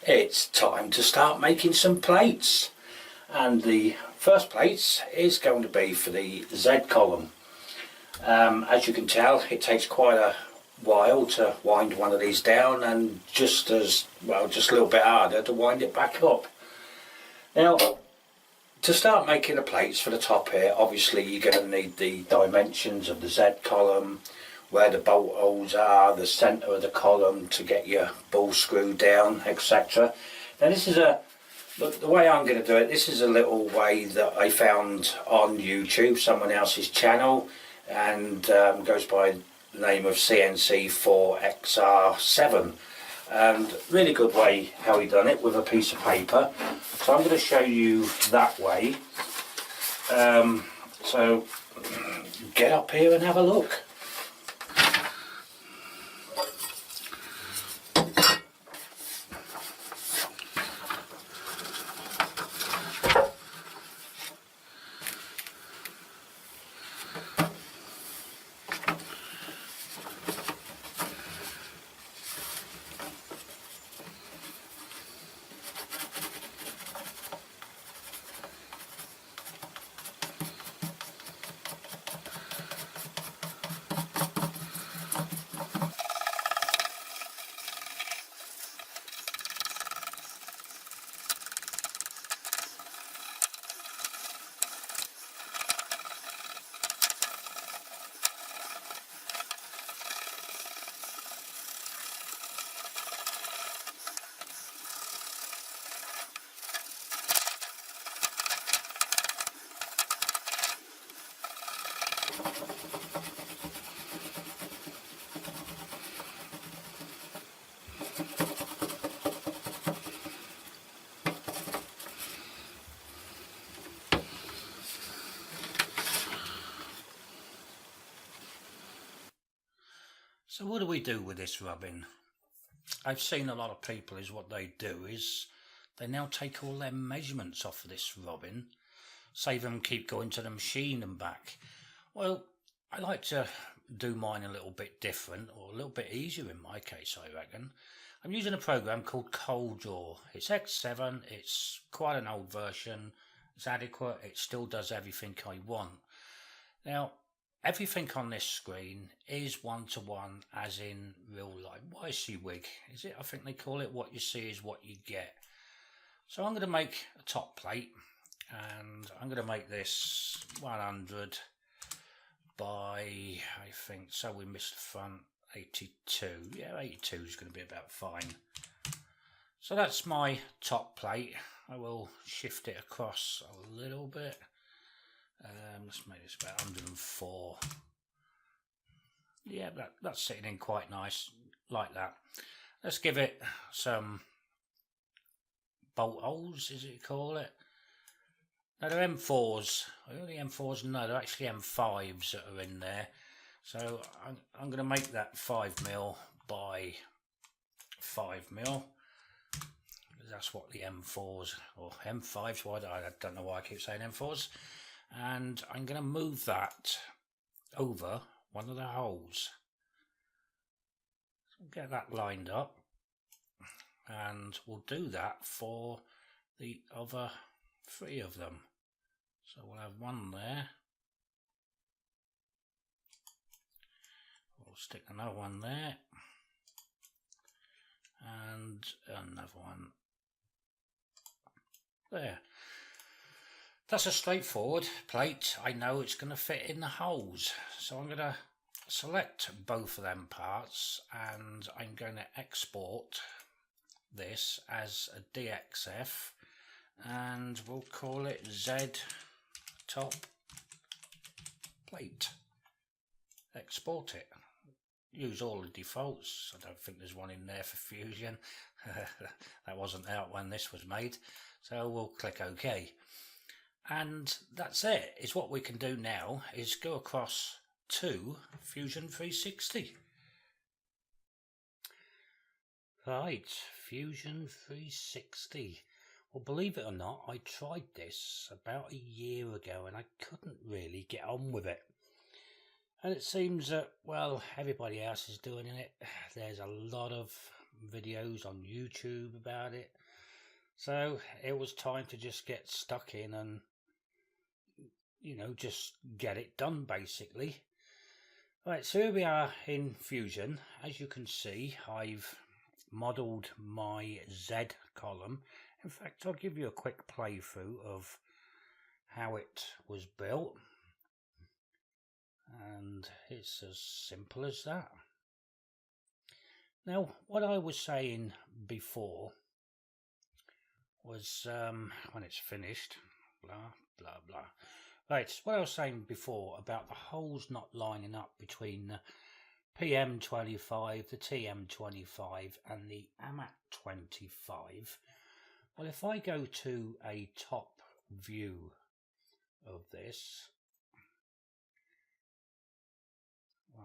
It's time to start making some plates, and the first plate is going to be for the Z column. As you can tell, it takes quite a while to wind one of these down, and just as well, just a little bit harder to wind it back up. Now, to start making the plates for the top here, obviously you're going to need the dimensions of the Z column, where the bolt holes are, the centre of the column to get your ball screw down, etc. Now this is the way I'm going to do it, this is a little way that I found on YouTube, someone else's channel, and goes by the name of CNC4XR7. And really good way how he done it with a piece of paper. So I'm going to show you that way. So get up here and have a look. So what do we do with this rubbing? I've seen a lot of people is what they do is they now take all their measurements off of this rubbing, save them keep going to the machine and back. Well, I like to do mine a little bit different, or a little bit easier in my case, I reckon. I'm using a program called ColdDraw. It's X7, it's quite an old version, it's adequate, it still does everything I want. Now, everything on this screen is one-to-one, as in real life. YC-Wig, is it? I think they call it. What you see is what you get. So I'm going to make a top plate, and I'm going to make this 100 by, I think, so we missed the front, 82. Yeah, 82 is going to be about fine. So that's my top plate. I will shift it across a little bit. Let's make this about 104. Yeah, that's sitting in quite nice, like that. Let's give it some bolt holes, is it you call it? Now they're M4s. Are they M4s? No, they're actually M5s that are in there. So I'm going to make that 5mm by 5mm. That's what the M4s, or M5s, I don't know why I keep saying M4s. And I'm going to move that over one of the holes. So get that lined up, and we'll do that for the other 3 of them. So we'll have one there. We'll stick another one there, and another one there. That's a straightforward plate. I know it's going to fit in the holes. So I'm going to select both of them parts, and I'm going to export this as a DXF, and we'll call it Z top plate. Export it. Use all the defaults. I don't think there's one in there for Fusion. That wasn't out when this was made. So we'll click OK. And that's it. Is what we can do now is go across to Fusion 360. Right, Fusion 360. Well, believe it or not, I tried this about a year ago and I couldn't really get on with it. And it seems that, well, everybody else is doing it. There's a lot of videos on YouTube about it. So it was time to just get stuck in and, you know, just get it done basically. Right, so here we are in Fusion. As you can see, I've modelled my Z column. In fact, I'll give you a quick playthrough of how it was built. And it's as simple as that. Now, what I was saying before was, when it's finished, blah, blah, blah. Right, what I was saying before about the holes not lining up between the PM25, the TM25 and the AMAT25. Well, if I go to a top view of this,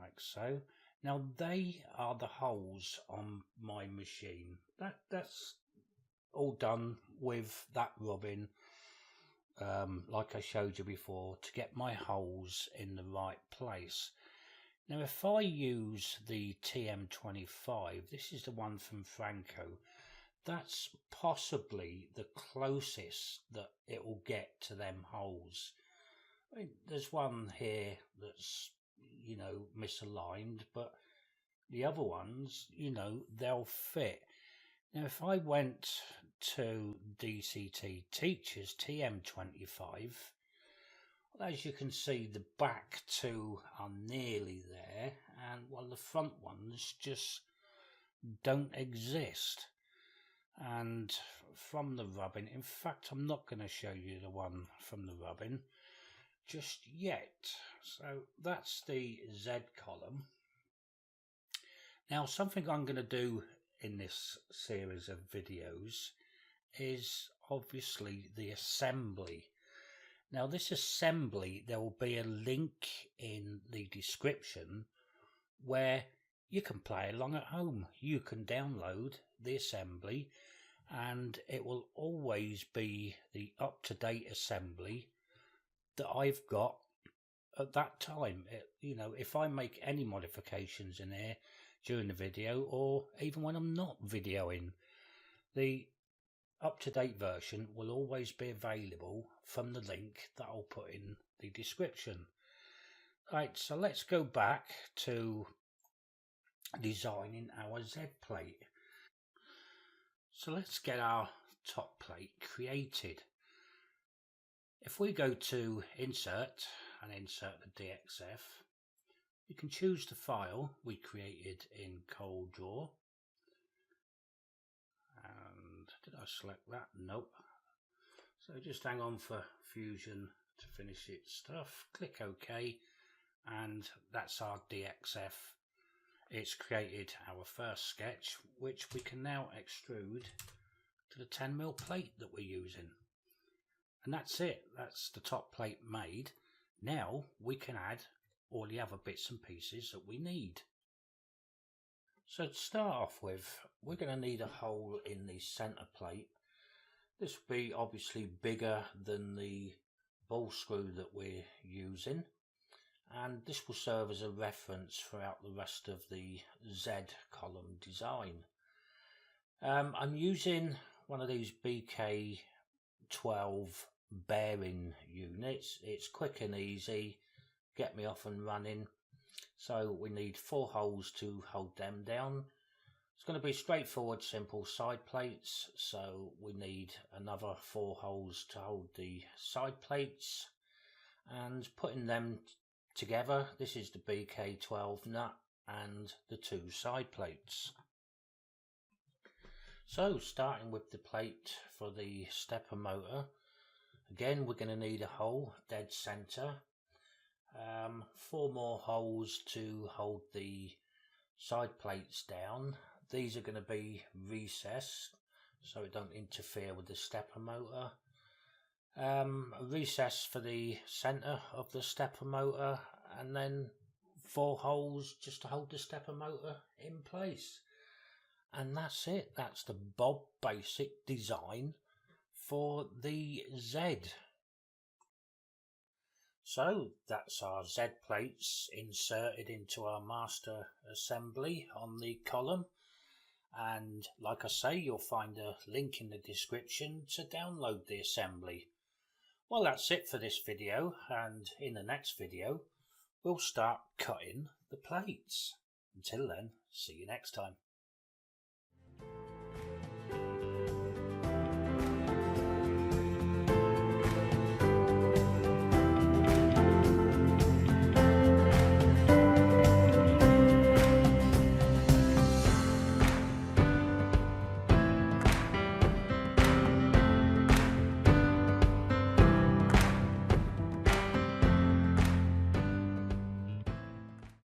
like so, now they are the holes on my machine. That's all done with that robbing, like I showed you before, to get my holes in the right place. Now if I use the TM25, this is the one from Franco, that's possibly the closest that it will get to them holes. I mean, there's one here that's, you know, misaligned, but the other ones, you know, they'll fit. Now if I went to DCT Teachers TM25, well, as you can see, the back two are nearly there, and well, the front ones just don't exist. And from the rubbing, in fact, I'm not going to show you the one from the rubbing just yet. So that's the Z column. Now, something I'm going to do in this series of videos is obviously the assembly. Now this assembly, there will be a link in the description where you can play along at home. You can download the assembly and it will always be the up-to-date assembly that I've got at that time. You know, if I make any modifications in there during the video or even when I'm not videoing, the up-to-date version will always be available from the link that I'll put in the description. Right, so let's go back to designing our Z plate. So let's get our top plate created. If we go to Insert and insert the DXF, you can choose the file we created in CorelDRAW. And did I select that? Nope. So just hang on for Fusion to finish its stuff. Click OK, and that's our DXF. It's created our first sketch, which we can now extrude to the 10mm plate that we're using. And that's it. That's the top plate made. Now we can add all the other bits and pieces that we need. So to start off with, we're going to need a hole in the center plate. This will be obviously bigger than the ball screw that we're using, and this will serve as a reference throughout the rest of the Z column design. I'm using one of these BK12 bearing units. It's quick and easy, get me off and running. So we need 4 holes to hold them down. It's going to be straightforward, simple side plates, so we need another 4 holes to hold the side plates, and putting them together, this is the BK12 nut and the 2 side plates. So starting with the plate for the stepper motor, again we're going to need a hole dead center, 4 more holes to hold the side plates down. These are going to be recessed so it don't interfere with the stepper motor. A recess for the center of the stepper motor, and then 4 holes just to hold the stepper motor in place. And that's it. That's the Bob basic design for the Z. So that's our Z plates inserted into our master assembly on the column. And like I say, you'll find a link in the description to download the assembly. Well, that's it for this video, and in the next video we'll start cutting the plates. Until then, see you next time.